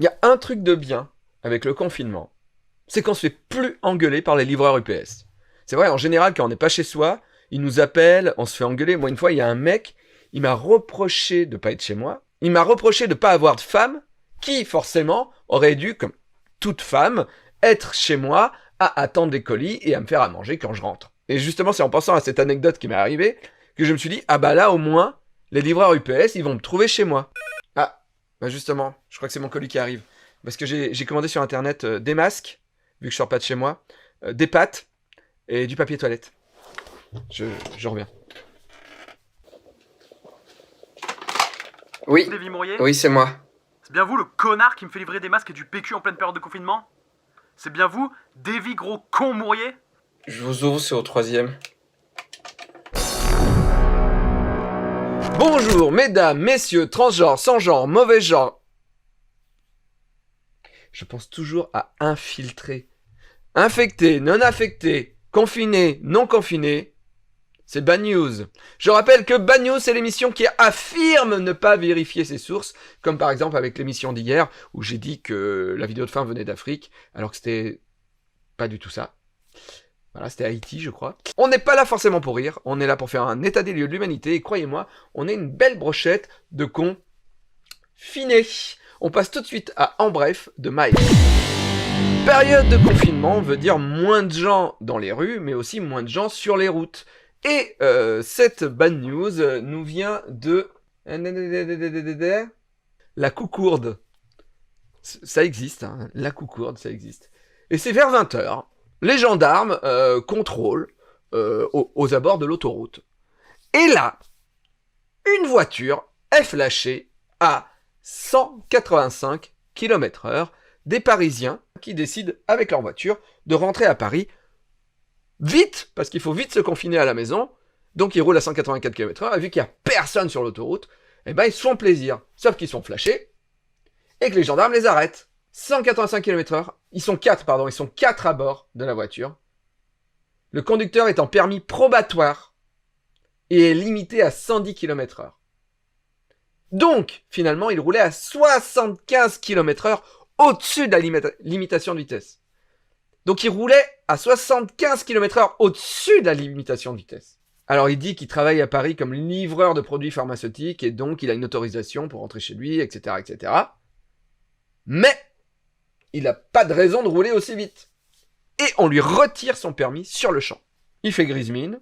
Il y a un truc de bien avec le confinement, c'est qu'on se fait plus engueuler par les livreurs UPS. C'est vrai, en général, quand on n'est pas chez soi, ils nous appellent, on se fait engueuler. Moi, une fois, il y a un mec, il m'a reproché de pas être chez moi. Il m'a reproché de pas avoir de femme, qui, forcément, aurait dû, comme toute femme, être chez moi à attendre des colis et à me faire à manger quand je rentre. Et justement, c'est en pensant à cette anecdote qui m'est arrivée que je me suis dit, ah bah là, au moins, les livreurs UPS, ils vont me trouver chez moi. Ah, bah justement, je crois que c'est mon colis qui arrive. Parce que j'ai commandé sur internet des masques, vu que je sors pas de chez moi, des pâtes et du papier toilette. Je reviens. Oui, Davy Mourier? oui, c'est moi. C'est bien vous le connard qui me fait livrer des masques et du PQ en pleine période de confinement? C'est bien vous, Davy gros con Mourier? Je vous ouvre, c'est au 3e. Bonjour, mesdames, messieurs, transgenres, sans genre, mauvais genre. Je pense toujours à infiltrer. Infecté, non affecté, confiné, non confiné. C'est Bad News. Je rappelle que Bad News, c'est l'émission qui affirme ne pas vérifier ses sources, comme par exemple avec l'émission d'hier, où j'ai dit que la vidéo de fin venait d'Afrique, alors que c'était pas du tout ça. Voilà, c'était Haïti, je crois. On n'est pas là forcément pour rire, on est là pour faire un état des lieux de l'humanité, et croyez-moi, on est une belle brochette de cons finés. On passe tout de suite à En bref de Mike. Période de confinement veut dire moins de gens dans les rues, mais aussi moins de gens sur les routes. Et cette bad news nous vient de la Coucourde. Ça existe, hein, la Coucourde, ça existe. Et c'est vers 20h. Les gendarmes contrôlent aux abords de l'autoroute. Et là, une voiture est flashée à 185 km/h des Parisiens qui décident avec leur voiture de rentrer à Paris vite, parce qu'il faut vite se confiner à la maison. Donc ils roulent à 184 km/h, et vu qu'il n'y a personne sur l'autoroute, eh ben ils se font plaisir. Sauf qu'ils sont flashés, et que les gendarmes les arrêtent. 185 km/h, ils sont 4 à bord de la voiture. Le conducteur est en permis probatoire, et est limité à 110 km/h. Donc, finalement, il roulait à 75 km/h au-dessus de la limitation de vitesse. Donc il roulait à 75 km/h au-dessus de la limitation de vitesse. Alors il dit qu'il travaille à Paris comme livreur de produits pharmaceutiques et donc il a une autorisation pour rentrer chez lui, etc., etc. Mais il n'a pas de raison de rouler aussi vite. Et on lui retire son permis sur le champ. Il fait grise mine,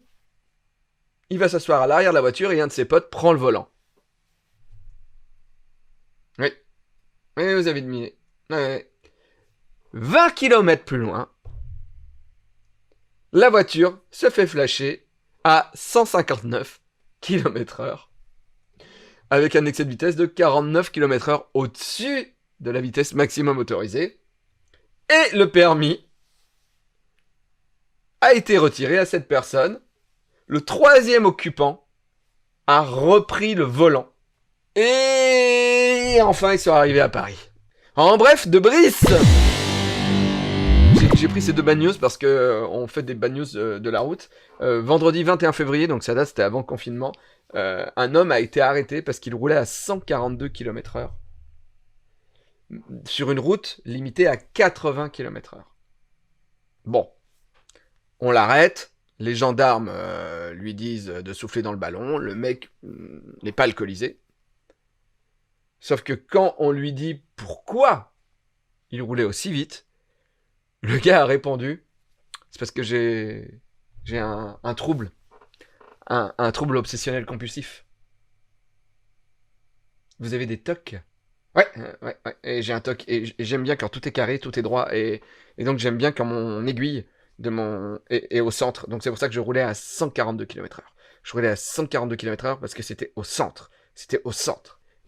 il va s'asseoir à l'arrière de la voiture et un de ses potes prend le volant. Oui, vous avez deviné. Oui. 20 km plus loin, la voiture se fait flasher à 159 km/h avec un excès de vitesse de 49 km/h au-dessus de la vitesse maximum autorisée. Et le permis a été retiré à cette personne. Le troisième occupant a repris le volant. Et enfin, ils sont arrivés à Paris. En bref, de Brice. J'ai pris ces deux bad news parce que on fait des bad news de la route. Vendredi 21 février, donc ça date, c'était avant le confinement, un homme a été arrêté parce qu'il roulait à 142 km/h sur une route limitée à 80 km/h. Bon, on l'arrête, les gendarmes lui disent de souffler dans le ballon, le mec n'est pas alcoolisé. Sauf que quand on lui dit pourquoi il roulait aussi vite, le gars a répondu, c'est parce que j'ai un trouble, un trouble obsessionnel compulsif. Vous avez des TOC? Ouais, et j'ai un TOC, et j'aime bien quand tout est carré, tout est droit, et donc j'aime bien quand mon aiguille est au centre, donc c'est pour ça que je roulais à 142 km/h. Je roulais à 142 km/h parce que c'était au centre.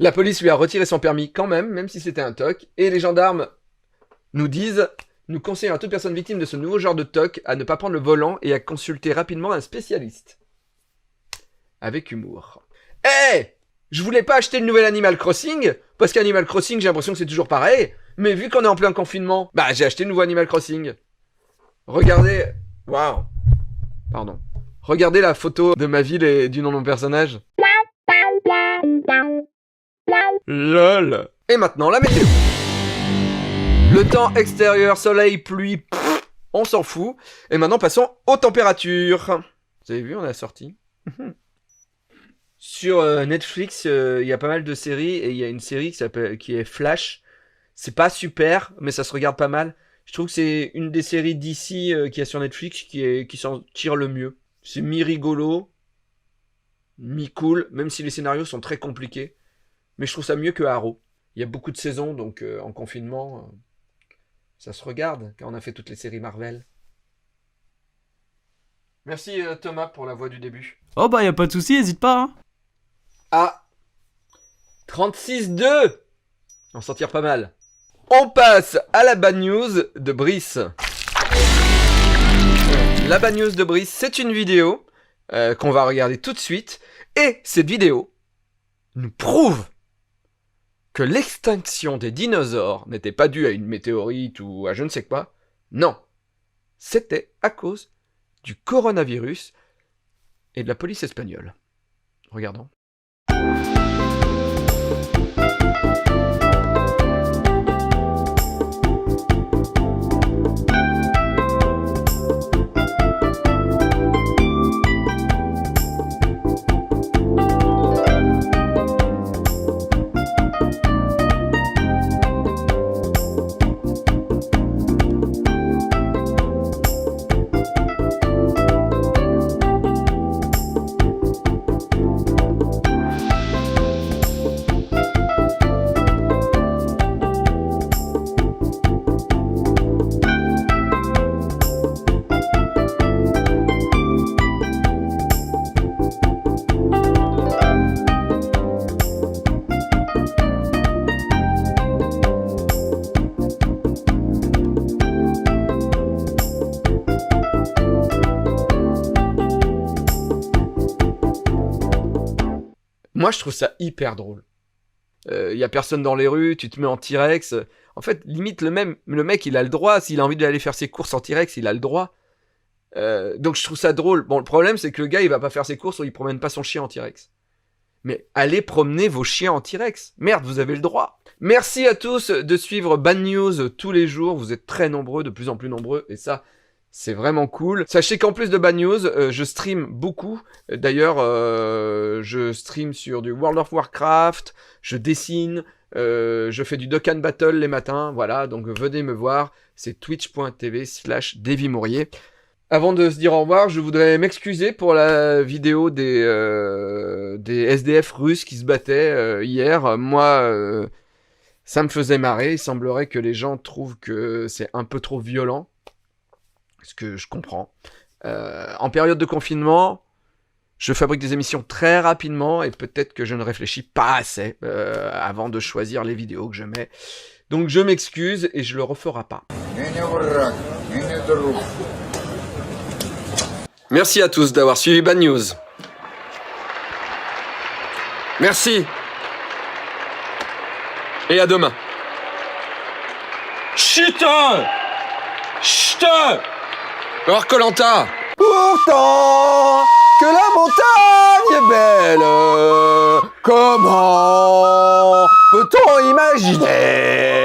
La police lui a retiré son permis quand même si c'était un TOC, et les gendarmes nous disent: nous conseillons à toute personne victime de ce nouveau genre de TOC à ne pas prendre le volant et à consulter rapidement un spécialiste. Avec humour. Je voulais pas acheter le nouvel Animal Crossing, parce qu'Animal Crossing, j'ai l'impression que c'est toujours pareil, mais vu qu'on est en plein confinement, bah j'ai acheté le nouveau Animal Crossing. Regardez... Waouh. Pardon. Regardez la photo de ma ville et du nom de mon personnage. LOL. Et maintenant, la météo. Le temps extérieur, soleil, pluie, on s'en fout. Et maintenant, passons aux températures. Vous avez vu, on a sorti. Sur Netflix, il y a pas mal de séries. Et il y a une série qui est Flash. C'est pas super, mais ça se regarde pas mal. Je trouve que c'est une des séries d'ici qu'il y a sur Netflix qui s'en tire le mieux. C'est mi-rigolo, mi-cool, même si les scénarios sont très compliqués. Mais je trouve ça mieux que Arrow. Il y a beaucoup de saisons, donc en confinement, ça se regarde quand on a fait toutes les séries Marvel. Merci Thomas pour la voix du début. Oh bah y a pas de souci, hésite pas. Hein. Ah 36-2 on s'en tire pas mal. On passe à la bad news de Brice. La bad news de Brice, c'est une vidéo qu'on va regarder tout de suite. Et cette vidéo nous prouve que l'extinction des dinosaures n'était pas due à une météorite ou à je ne sais quoi. Non, c'était à cause du coronavirus et de la police espagnole. Regardons. Moi, je trouve ça hyper drôle. Y a personne dans les rues, tu te mets en T-Rex. En fait, limite, le mec, il a le droit. S'il a envie d'aller faire ses courses en T-Rex, il a le droit. Donc, je trouve ça drôle. Bon, le problème, c'est que le gars, il va pas faire ses courses ou il promène pas son chien en T-Rex. Mais allez promener vos chiens en T-Rex. Merde, vous avez le droit. Merci à tous de suivre Bad News tous les jours. Vous êtes très nombreux, de plus en plus nombreux. Et ça, c'est vraiment cool. Sachez qu'en plus de Bad News, je stream beaucoup. D'ailleurs, je stream sur du World of Warcraft, je dessine, je fais du Dokkan Battle les matins. Voilà, donc venez me voir. C'est twitch.tv/DavyMourier. Avant de se dire au revoir, je voudrais m'excuser pour la vidéo des SDF russes qui se battaient hier. Moi, ça me faisait marrer. Il semblerait que les gens trouvent que c'est un peu trop violent. Ce que je comprends. En période de confinement, je fabrique des émissions très rapidement et peut-être que je ne réfléchis pas assez avant de choisir les vidéos que je mets. Donc je m'excuse et je le referai pas. Merci à tous d'avoir suivi Bad News. Merci. Et à demain. Chut! Chut! Alors Koh-Lanta. Pourtant que la montagne est belle, comment peut-on imaginer